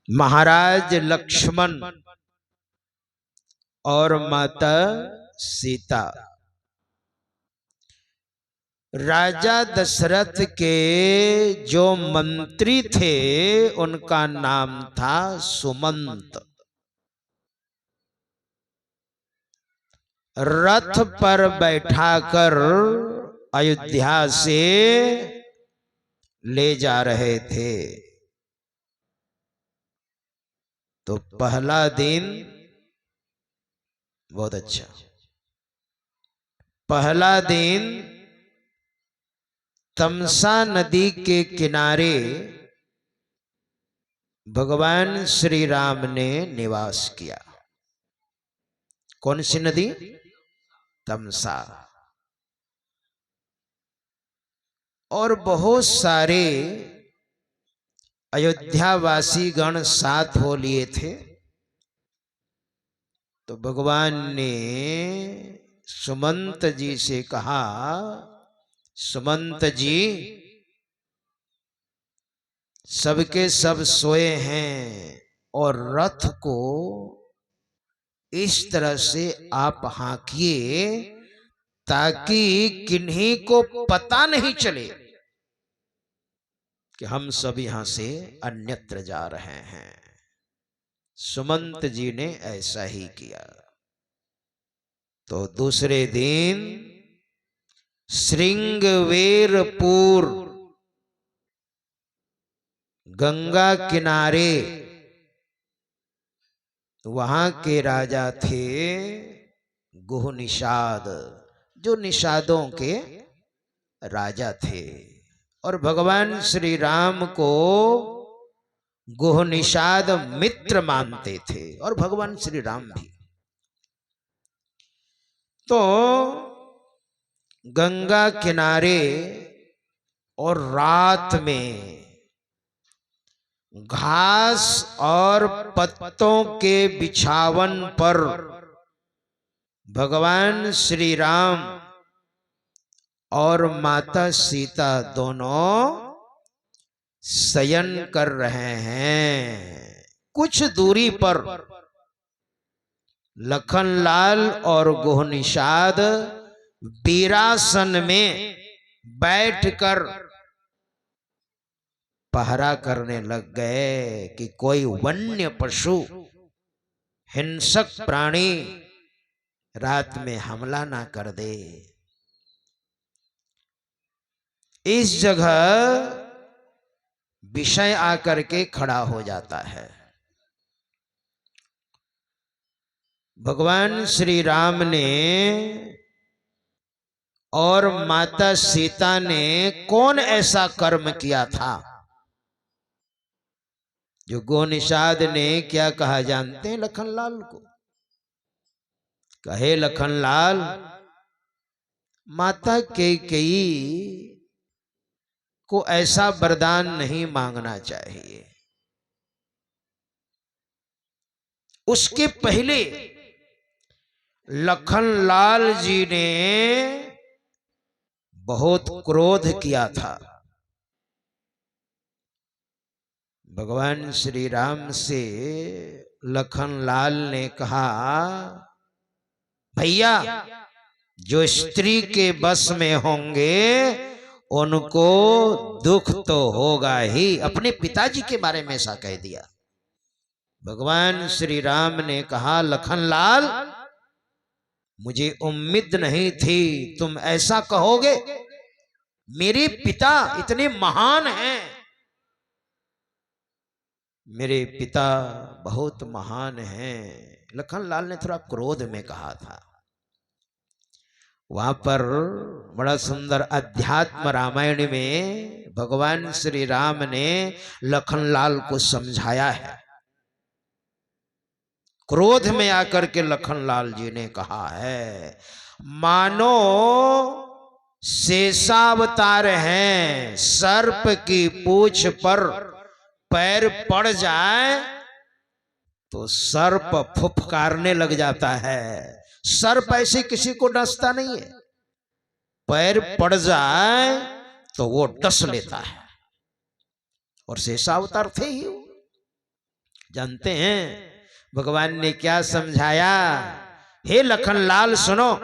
महाराज लक्ष्मण और माता सीता राजा दशरथ के जो मंत्री थे उनका नाम था सुमंत। रथ पर बैठाकर अयोध्या से ले जा रहे थे। तो पहला दिन बहुत अच्छा, पहला दिन तमसा नदी के किनारे भगवान श्री राम ने निवास किया। कौन सी नदी? तमसा। और बहुत सारे अयोध्यावासी गण साथ हो लिए थे। तो भगवान ने सुमंत जी से कहा, सुमंत जी सबके सब सोए हैं और रथ को इस तरह से आप हाँकिए ताकि किन्हीं को पता नहीं चले कि हम सब यहां से अन्यत्र जा रहे हैं। सुमंत जी ने ऐसा ही किया। तो दूसरे दिन श्रृंगवेरपुर गंगा किनारे वहां के राजा थे गुह निषाद, जो निषादों के राजा थे। और भगवान श्री राम को गुह निषाद मित्र मानते थे और भगवान श्री राम भी। तो गंगा किनारे और रात में घास और पत्तों के बिछावन पर भगवान श्री राम और माता सीता दोनों शयन कर रहे हैं। कुछ दूरी पर लखनलाल और गुह निषाद वीरासन में बैठकर पहरा करने लग गए कि कोई वन्य पशु, हिंसक प्राणी रात में हमला ना कर दे। इस जगह विषय आकर के खड़ा हो जाता है। भगवान श्री राम ने और माता सीता ने कौन ऐसा कर्म किया था जो गुह निषाद ने क्या कहा जानते हैं लखनलाल को? कहे लखनलाल, माता कैकेयी को ऐसा वरदान नहीं मांगना चाहिए। उसके पहले लखनलाल जी ने बहुत क्रोध किया था। भगवान श्री राम से लखनलाल ने कहा, भैया जो स्त्री के बस में होंगे उनको दुख तो होगा ही। अपने पिताजी के बारे में ऐसा कह दिया। भगवान श्री राम ने कहा, लखनलाल मुझे उम्मीद नहीं थी तुम ऐसा कहोगे। मेरे पिता इतने महान हैं, मेरे पिता बहुत महान हैं। लखनलाल ने थोड़ा क्रोध में कहा था। वहां पर बड़ा सुंदर अध्यात्म रामायण में भगवान श्री राम ने लखनलाल को समझाया है। क्रोध में आकर के लखनलाल जी ने कहा है, मानो शेषावतार हैं, सर्प की पूंछ पर पैर पड़ जाए तो सर्प फुफकारने लग जाता है। सर्प ऐसे किसी को डसता नहीं है, पैर पड़ जाए तो वो डस लेता है। और शेषावतार थे ही। जानते हैं भगवान ने क्या समझाया? हे लखनलाल सुनो,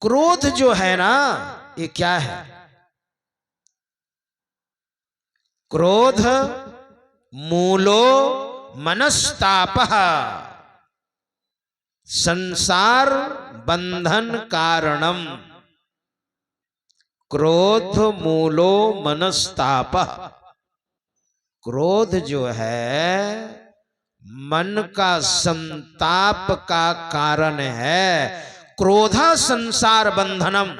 क्रोध जो है ना, ये क्या है? क्रोध मूलो मनस्तापः, संसार बंधन कारणम। क्रोध मूलो मनस्तापः, क्रोध जो है मन का संताप का कारण है। क्रोधा संसार बंधनम,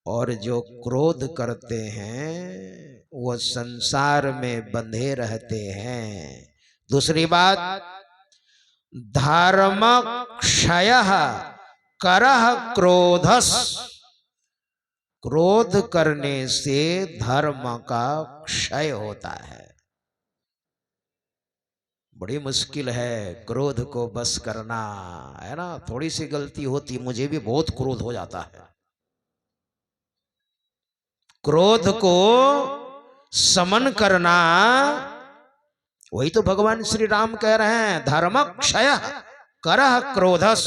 और जो क्रोध करते हैं वो संसार में बंधे रहते हैं। दूसरी बात, धर्म क्षयः करः क्रोधस, क्रोध करने से धर्म का क्षय होता है। बड़ी मुश्किल है क्रोध को बस करना, है ना। थोड़ी सी गलती होती, मुझे भी बहुत क्रोध हो जाता है। क्रोध को समन करना, वही तो भगवान श्री राम कह रहे हैं, धर्म क्षय करः क्रोधस।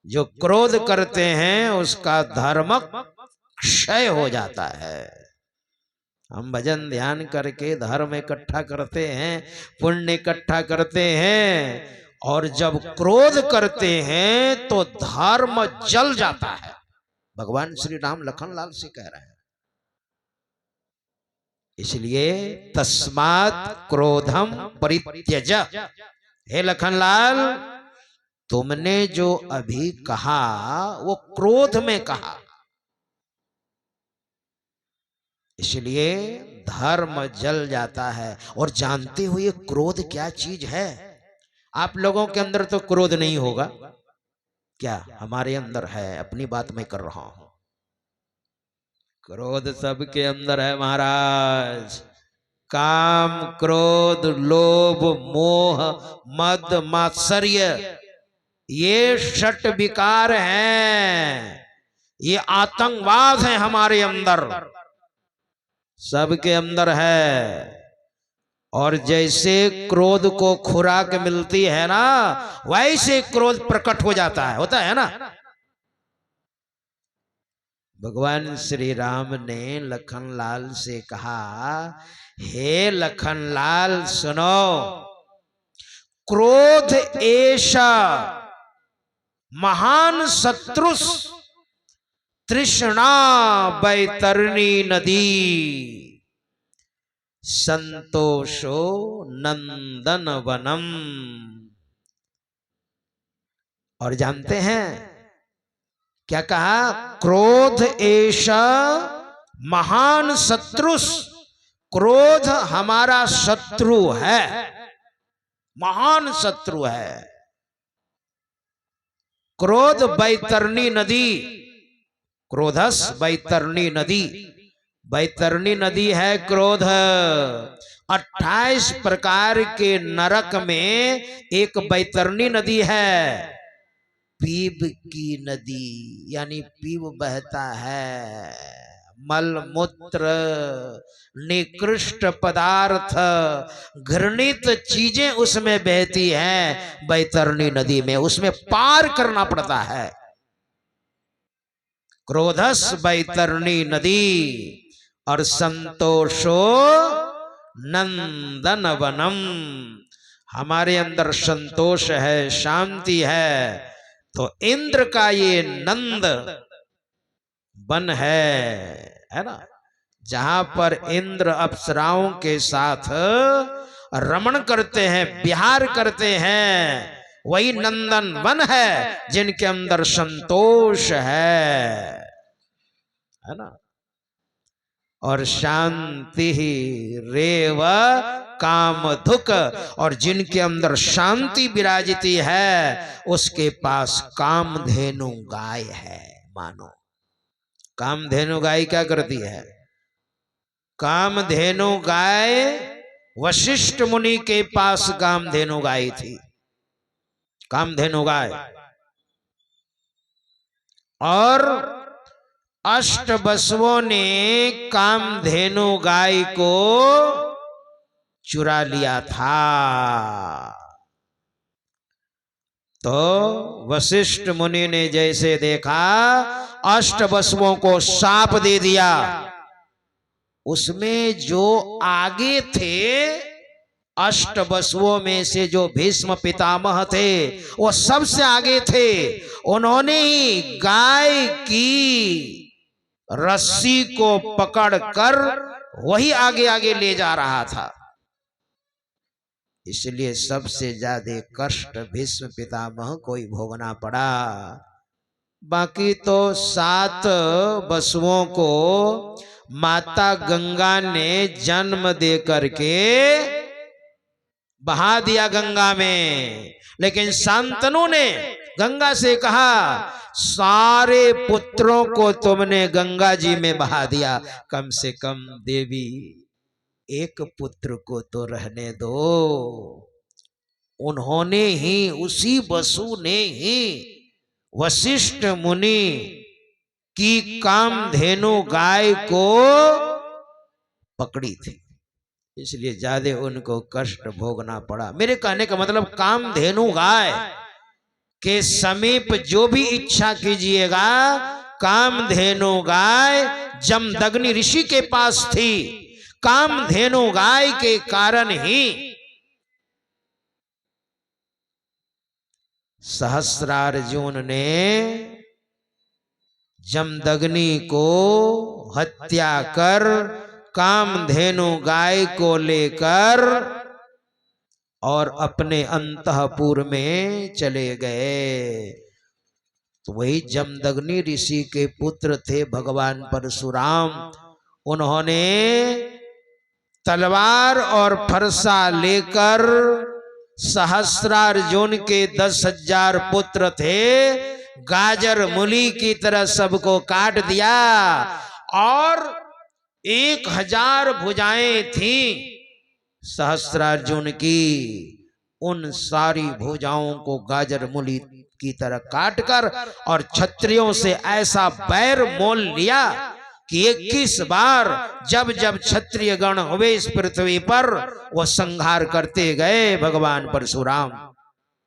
जो क्रोध करते हैं उसका धर्म क्षय हो जाता है। हम भजन ध्यान करके धर्म इकट्ठा करते हैं, पुण्य इकट्ठा करते हैं, और जब क्रोध करते हैं तो धर्म जल जाता है। भगवान श्री राम लखनलाल से कह रहे हैं। इसलिए तस्मात् क्रोधम परित्यज, हे लखनलाल तुमने जो अभी कहा वो क्रोध में कहा। इसलिए धर्म जल जाता है। और जानते हो ये क्रोध क्या चीज है? आप लोगों के अंदर तो क्रोध नहीं होगा क्या? हमारे अंदर है, अपनी बात मैं कर रहा हूं। क्रोध सबके अंदर है महाराज। काम, क्रोध, लोभ, मोह, मद, मात्सर्य, ये षट विकार हैं, ये आतंकवाद है हमारे अंदर, सबके अंदर है। और जैसे क्रोध को खुराक मिलती है ना, वैसे क्रोध प्रकट हो जाता है, होता है ना। भगवान श्री राम ने लखनलाल से कहा, हे लखनलाल सुनो, क्रोध ऐसा महान शत्रुस तृष्णा बैतरणी नदी, संतोषो नंदन वनम। और जानते हैं क्या कहा? क्रोध ऐसा महान शत्रुस, क्रोध हमारा शत्रु है, महान शत्रु है। क्रोध बैतरणी नदी, क्रोधस बैतरणी नदी, बैतरणी नदी है क्रोध। 28 प्रकार के नरक में एक बैतरणी नदी है, पीप की नदी, यानी पीप बहता है, मल मूत्र निकृष्ट पदार्थ घृणित चीजें उसमें बहती हैं बैतरणी नदी में, उसमें पार करना पड़ता है। क्रोधस बैतरणी नदी और संतोषो नंदन वनम। हमारे अंदर संतोष है, शांति है, तो इंद्र का ये नंद वन है ना, जहां पर इंद्र अप्सराओं के साथ रमण करते हैं, विहार करते हैं, वही नंदन वन है जिनके अंदर संतोष है ना। और शांति रेव कामधुक, और जिनके अंदर शांति विराजती है उसके पास कामधेनु गाय है। मानो कामधेनु गाय क्या करती है? कामधेनु गाय वशिष्ठ मुनि के पास कामधेनु गाय थी, कामधेनु गाय। और अष्ट वसुओं ने कामधेनु गाय को चुरा लिया था। तो वशिष्ठ मुनि ने जैसे देखा, अष्ट वसुओं को शाप दे दिया। उसमें जो आगे थे, अष्ट वसुओं में से जो भीष्म पितामह थे वो सबसे आगे थे। उन्होंने ही गाय की रस्सी को पकड़कर वही आगे आगे ले जा रहा था। इसलिए सबसे ज्यादा कष्ट भीष्म पितामह को ही भोगना पड़ा। बाकी तो 7 वसुओं को माता गंगा ने जन्म दे करके बहा दिया गंगा में। लेकिन शांतनु ने गंगा से कहा, सारे पुत्रों को तुमने गंगा जी में बहा दिया, कम से कम देवी एक पुत्र को तो रहने दो। उन्होंने ही, उसी वसु ने ही वशिष्ठ मुनि की कामधेनु गाय को पकड़ी थी, इसलिए ज्यादा उनको कष्ट भोगना पड़ा। मेरे कहने का मतलब, कामधेनु गाय के समीप जो भी इच्छा कीजिएगा, कामधेनु गाय जमदग्नि ऋषि के पास थी। कामधेनु गाय के कारण ही सहस्रार्जुन ने जमदग्नि को हत्या कर कामधेनु गाय को लेकर और अपने अंतःपुर में चले गए। तो वही जमदग्नि ऋषि के पुत्र थे भगवान परशुराम। उन्होंने तलवार और फरसा लेकर सहस्रार्जुन के 10,000 पुत्र थे, गाजर मूली की तरह सबको काट दिया। और 1000 भुजाएं थी सहस्रार्जुन की, उन सारी भुजाओं को गाजर मूली की तरह काटकर और क्षत्रियों से ऐसा बैर मोल लिया कि 21 बार जब जब क्षत्रिय गण हुए इस पृथ्वी पर, वो संहार करते गए भगवान परशुराम।